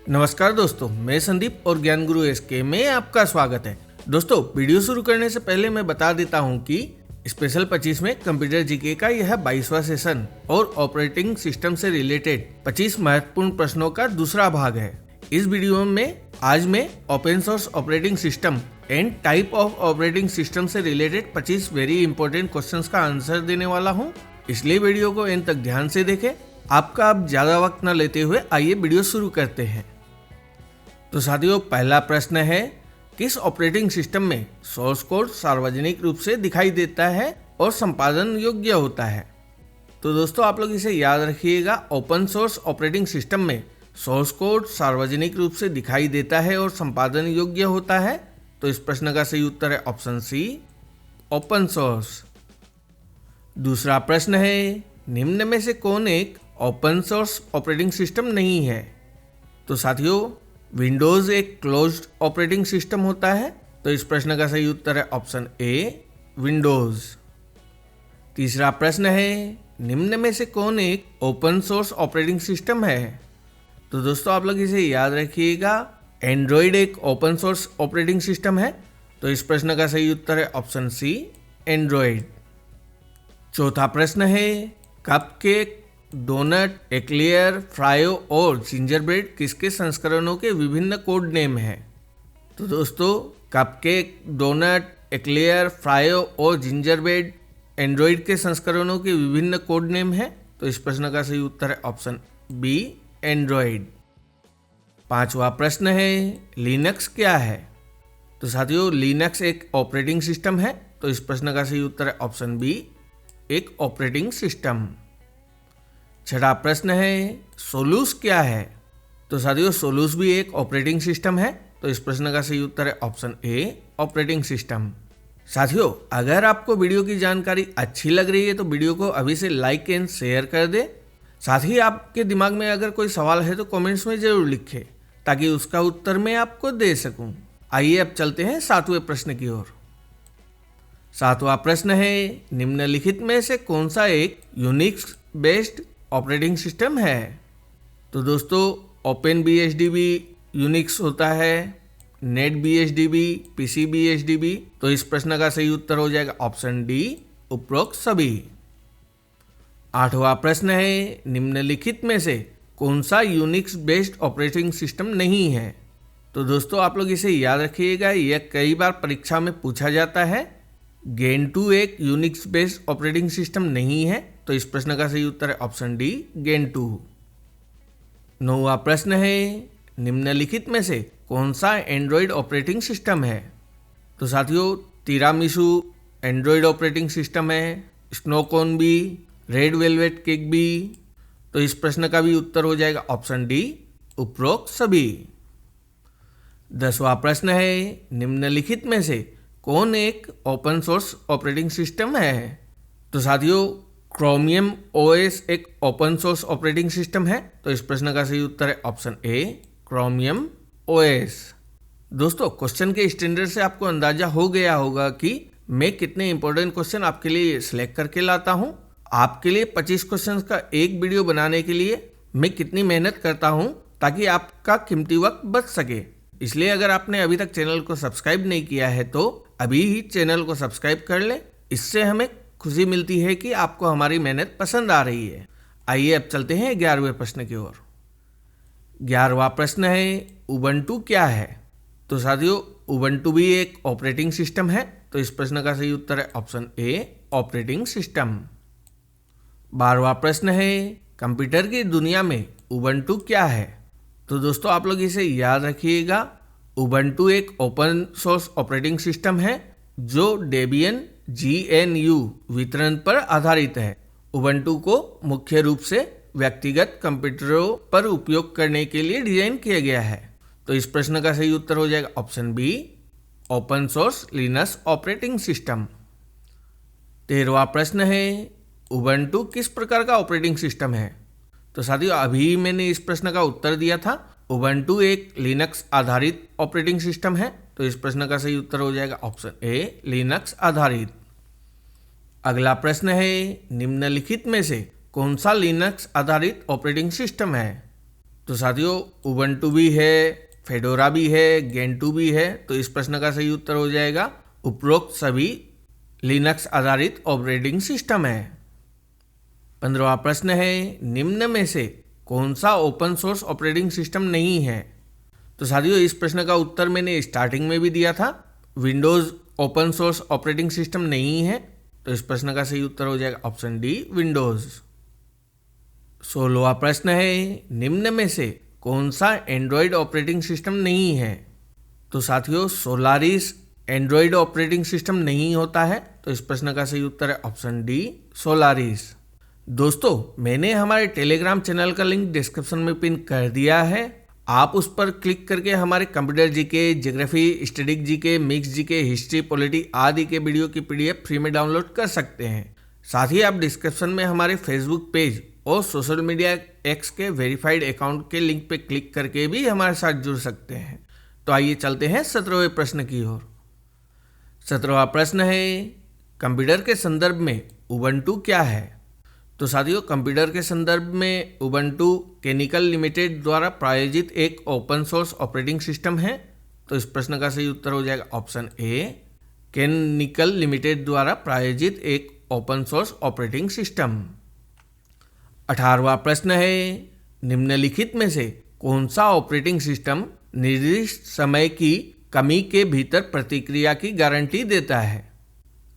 नमस्कार दोस्तों, मैं संदीप और ज्ञान गुरु एसके में आपका स्वागत है। दोस्तों, वीडियो शुरू करने से पहले मैं बता देता हूं कि स्पेशल 25 में कंप्यूटर जीके का यह 22वां सेशन और ऑपरेटिंग सिस्टम से रिलेटेड 25 महत्वपूर्ण प्रश्नों का दूसरा भाग है। इस वीडियो में आज मैं open source operating system and type of operating system से रिलेटेड 25 वेरी इंपॉर्टेंट क्वेश्चंस का आंसर देने वाला हूं, इसलिए वीडियो को एंड तक ध्यान से देखें। आपका अब ज्यादा वक्त न लेते हुए आइए वीडियो शुरू करते हैं। तो साथियों, पहला प्रश्न है, किस ऑपरेटिंग सिस्टम में सोर्स कोड सार्वजनिक रूप से दिखाई देता है और संपादन योग्य होता है? तो दोस्तों, आप लोग इसे याद रखिएगा। ओपन सोर्स ऑपरेटिंग सिस्टम में सोर्स कोड सार्वजनिक रूप से दिखाई देता है और संपादन योग्य होता है। तो इस प्रश्न का सही उत्तर है ऑप्शन सी, ओपन सोर्स। दूसरा प्रश्न है, निम्न में से कौन एक ओपन सोर्स ऑपरेटिंग सिस्टम नहीं है? तो साथियों, विंडोज एक क्लोज्ड ऑपरेटिंग सिस्टम होता है। तो इस प्रश्न का सही उत्तर है ऑप्शन ए, विंडोज। तीसरा प्रश्न है, निम्न में से कौन एक ओपन सोर्स ऑपरेटिंग सिस्टम है? तो दोस्तों, आप लोग इसे याद रखिएगा। एंड्रॉयड एक ओपन सोर्स ऑपरेटिंग सिस्टम है। तो इस प्रश्न का सही उत्तर है ऑप्शन सी, एंड्रॉयड। चौथा प्रश्न है, कपकेक, डोनट, एक्लेयर, फ्रायो और जिंजरब्रेड किसके संस्करणों के विभिन्न कोड नेम हैं? तो दोस्तों, कपकेक, डोनट, एक्लेयर, फ्रायो और जिंजरब्रेड एंड्रॉयड के संस्करणों के विभिन्न कोड नेम हैं। तो इस प्रश्न का सही उत्तर है ऑप्शन बी, एंड्रॉयड। पांचवा प्रश्न है, लिनक्स क्या है? तो साथियों, लिनक्स एक ऑपरेटिंग सिस्टम है। तो इस प्रश्न का सही उत्तर है ऑप्शन बी, एक ऑपरेटिंग सिस्टम। छठा प्रश्न है, सोलूस क्या है? तो साथियों, सोलूस भी एक ऑपरेटिंग सिस्टम है। तो इस प्रश्न का सही उत्तर है ऑप्शन ए, ऑपरेटिंग सिस्टम। साथियों, अगर आपको वीडियो की जानकारी अच्छी लग रही है तो वीडियो को अभी से लाइक एंड शेयर कर दे। साथ ही आपके दिमाग में अगर कोई सवाल है तो कमेंट्स में जरूर लिखें, ताकि उसका उत्तर मैं आपको दे सकूं। आइए अब चलते हैं 7वें प्रश्न की ओर। 7वां प्रश्न है, निम्नलिखित में से कौन सा एक यूनिक्स बेस्ड ऑपरेटिंग सिस्टम है? तो दोस्तों, ओपन BSDB यूनिक्स होता है, नेट BSDB, PC BSDB। तो इस प्रश्न का सही उत्तर हो जाएगा ऑप्शन डी, उपरोक्त सभी। 8वां प्रश्न है, निम्नलिखित में से कौन सा यूनिक्स बेस्ड ऑपरेटिंग सिस्टम नहीं है? तो दोस्तों, आप लोग इसे याद रखिएगा, यह कई बार परीक्षा में पूछा जाता है। गेंटू एक यूनिक्स बेस्ड ऑपरेटिंग सिस्टम नहीं है। तो इस प्रश्न का सही उत्तर है ऑप्शन डी, गेंटू। 9वां प्रश्न है, निम्नलिखित में से कौन सा एंड्रॉयड ऑपरेटिंग सिस्टम है? तो साथियों, तिरामिसू एंड्रॉयड ऑपरेटिंग सिस्टम है, स्नोकॉन भी, रेड वेलवेट केक भी। तो इस प्रश्न का भी उत्तर हो जाएगा ऑप्शन डी, उपरोक्त सभी। 10वां प्रश्न है, निम्नलिखित में से कौन एक ओपन सोर्स ऑपरेटिंग सिस्टम है? तो साथियों, क्रोमियम OS एक ओपन सोर्स ऑपरेटिंग सिस्टम है। तो इस प्रश्न का सही उत्तर है ऑप्शन ए, क्रोमियम OS। दोस्तों, क्वेश्चन के स्टैंडर्ड से आपको अंदाजा हो गया होगा कि मैं कितने इंपॉर्टेंट क्वेश्चन आपके लिए सिलेक्ट करके लाता हूं। आपके लिए 25 क्वेश्चन का एक वीडियो बनाने के लिए मैं कितनी मेहनत करता हूं, ताकि आपका कीमती वक्त बच सके। इसलिए अगर आपने अभी तक चैनल को सब्सक्राइब नहीं किया है तो अभी ही चैनल को सब्सक्राइब कर ले। इससे हमें खुशी मिलती है कि आपको हमारी मेहनत पसंद आ रही है। आइए अब चलते हैं 11वें प्रश्न की ओर। 11वां प्रश्न है, उबंटू क्या है? तो साथियों, उबंटू भी एक ऑपरेटिंग सिस्टम है। तो इस प्रश्न का सही उत्तर है ऑप्शन ए, ऑपरेटिंग सिस्टम। 12वां प्रश्न है, कंप्यूटर की दुनिया में उबंटू क्या है? तो दोस्तों, आप लोग इसे याद रखिएगा। उबंटू एक ओपन सोर्स ऑपरेटिंग सिस्टम है जो डेबियन GNU वितरण पर आधारित है। उबंटू को मुख्य रूप से व्यक्तिगत कंप्यूटरों पर उपयोग करने के लिए डिजाइन किया गया है। तो इस प्रश्न का सही उत्तर हो जाएगा option B, open source Linux operating system. 13वां प्रश्न है, उबंटू किस प्रकार का ऑपरेटिंग सिस्टम है? तो साथियों, अभी मैंने इस प्रश्न का उत्तर दिया था। उबंटू एक लिनक्स आधारित ऑपरेटिंग सिस्टम है। तो इस प्रश्न का सही उत्तर हो जाएगा ऑप्शन ए, लिनक्स आधारित। अगला प्रश्न है, निम्नलिखित में से कौन सा लिनक्स आधारित ऑपरेटिंग सिस्टम है? तो साथियों उबंटू भी है, फेडोरा भी है, गेंटू भी है। तो इस प्रश्न का सही उत्तर हो जाएगा उपरोक्त सभी लिनक्स आधारित ऑपरेटिंग सिस्टम है। 15वां प्रश्न है निम्न में से कौन सा ओपन सोर्स ऑपरेटिंग सिस्टम नहीं है। तो साथियों इस प्रश्न का उत्तर मैंने स्टार्टिंग में भी दिया था, Windows open source operating system नहीं है। तो इस प्रश्न का सही उत्तर हो जाएगा ऑप्शन डी विंडोज। 16वां प्रश्न है निम्न में से कौन सा एंड्रॉयड ऑपरेटिंग सिस्टम नहीं है। तो साथियों सोलारिस एंड्रॉयड ऑपरेटिंग सिस्टम नहीं होता है। तो इस प्रश्न का सही उत्तर है ऑप्शन डी सोलारिस। दोस्तों मैंने हमारे टेलीग्राम चैनल का लिंक डिस्क्रिप्शन में पिन कर दिया है, आप उस पर क्लिक करके हमारे computer GK, geography, static GK, mix GK, history, polity आदि के वीडियो की पीडीएफ फ्री में डाउनलोड कर सकते हैं। साथ ही आप डिस्क्रिप्शन में हमारे फेसबुक पेज और सोशल मीडिया एक्स के वेरीफाइड अकाउंट के लिंक पे क्लिक करके भी हमारे साथ जुड़ सकते हैं। तो आइए चलते हैं 17वें प्रश्न की ओर। 17वां प्रश्न है कंप्यूटर के संदर्भ में उबंटू क्या है। तो साथियों कंप्यूटर के संदर्भ में उबंटू केनिकल लिमिटेड द्वारा प्रायोजित एक ओपन सोर्स ऑपरेटिंग सिस्टम है। तो इस प्रश्न का सही उत्तर हो जाएगा ऑप्शन ए, केनिकल लिमिटेड द्वारा प्रायोजित एक ओपन सोर्स ऑपरेटिंग सिस्टम। 18वां प्रश्न है निम्नलिखित में से कौन सा ऑपरेटिंग सिस्टम निर्दिष्ट समय की कमी के भीतर प्रतिक्रिया की गारंटी देता है।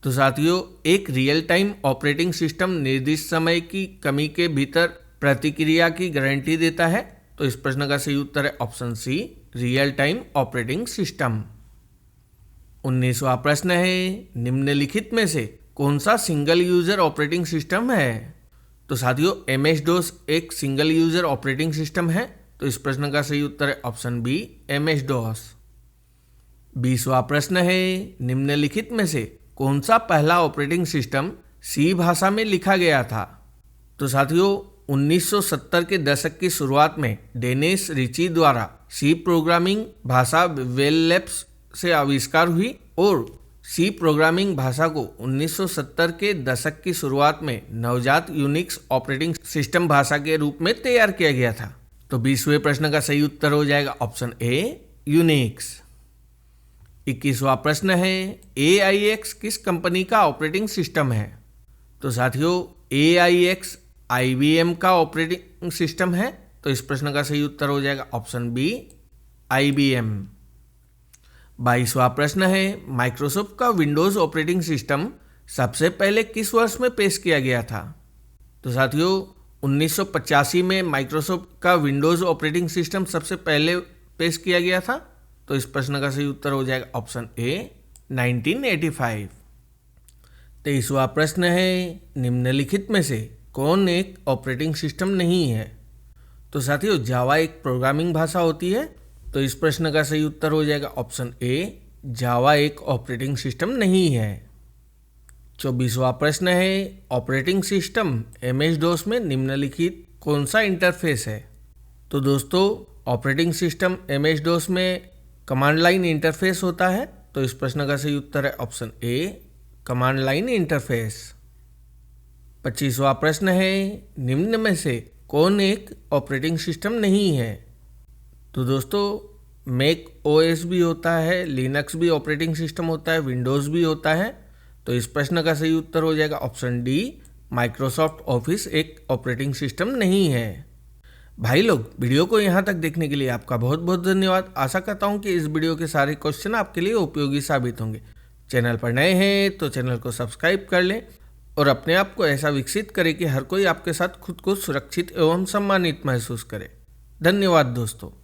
तो साथियों एक रियल टाइम ऑपरेटिंग सिस्टम निर्दिष्ट समय की कमी के भीतर प्रतिक्रिया की गारंटी देता है। तो इस प्रश्न का सही उत्तर है option C, real time operating system. 19वां प्रश्न है निम्नलिखित में से कौन सा सिंगल यूजर ऑपरेटिंग सिस्टम है। तो साथियों MS-DOS एक सिंगल यूजर ऑपरेटिंग सिस्टम है। तो इस प्रश्न का सही उत्तर है ऑप्शन बी, MS-DOS। 20वां प्रश्न है निम्नलिखित में से कौन सा पहला ऑपरेटिंग सिस्टम सी भाषा में लिखा गया था। तो साथियों 1970 के दशक की शुरुआत में डेनिस रिची द्वारा सी प्रोग्रामिंग भाषा बेल लैब्स से आविष्कार हुई और सी प्रोग्रामिंग भाषा को 1970 के दशक की शुरुआत में नवजात यूनिक्स ऑपरेटिंग सिस्टम भाषा के रूप में तैयार किया गया था। तो 20वें प्रश्न का सही उत्तर हो जाएगा ऑप्शन ए, यूनिक्स। 21वां प्रश्न है AIX किस कंपनी का ऑपरेटिंग सिस्टम है। तो साथियों AIX IBM का ऑपरेटिंग सिस्टम है। तो इस प्रश्न का सही उत्तर हो जाएगा ऑप्शन बी, IBM। 22वां प्रश्न है माइक्रोसॉफ्ट का विंडोज ऑपरेटिंग सिस्टम सबसे पहले किस वर्ष में पेश किया गया था। तो साथियों 1985 में माइक्रोसॉफ्ट का विंडोज ऑपरेटिंग सिस्टम सबसे पहले पेश किया गया था। तो इस प्रश्न का सही उत्तर हो जाएगा ऑप्शन ए, 1985। 23वां प्रश्न है निम्नलिखित में से कौन एक ऑपरेटिंग सिस्टम नहीं है। तो साथियों जावा एक प्रोग्रामिंग भाषा होती है। तो इस प्रश्न का सही उत्तर हो जाएगा ऑप्शन ए, जावा एक ऑपरेटिंग सिस्टम नहीं है। 24वां प्रश्न है ऑपरेटिंग सिस्टम MS-DOS में निम्नलिखित कौन सा इंटरफेस है। तो दोस्तों ऑपरेटिंग सिस्टम MS-DOS में कमांड लाइन इंटरफेस होता है। तो इस प्रश्न का सही उत्तर है option A, command line interface. 25वां प्रश्न है निम्न में से कौन एक ऑपरेटिंग सिस्टम नहीं है। तो दोस्तों मैक OS भी होता है, लिनक्स भी ऑपरेटिंग सिस्टम होता है, विंडोज़ भी होता है। तो इस प्रश्न का सही उत्तर हो जाएगा ऑप्शन डी, माइक्रोसॉफ्ट ऑफिस एक ऑपरेटिंग सिस्टम नहीं है। भाई लोग वीडियो को यहाँ तक देखने के लिए आपका बहुत बहुत धन्यवाद। आशा करता हूँ कि इस वीडियो के सारे क्वेश्चन आपके लिए उपयोगी साबित होंगे। चैनल पर नए हैं तो चैनल को सब्सक्राइब कर लें और अपने आप को ऐसा विकसित करें कि हर कोई आपके साथ खुद को सुरक्षित एवं सम्मानित महसूस करे। धन्यवाद दोस्तों।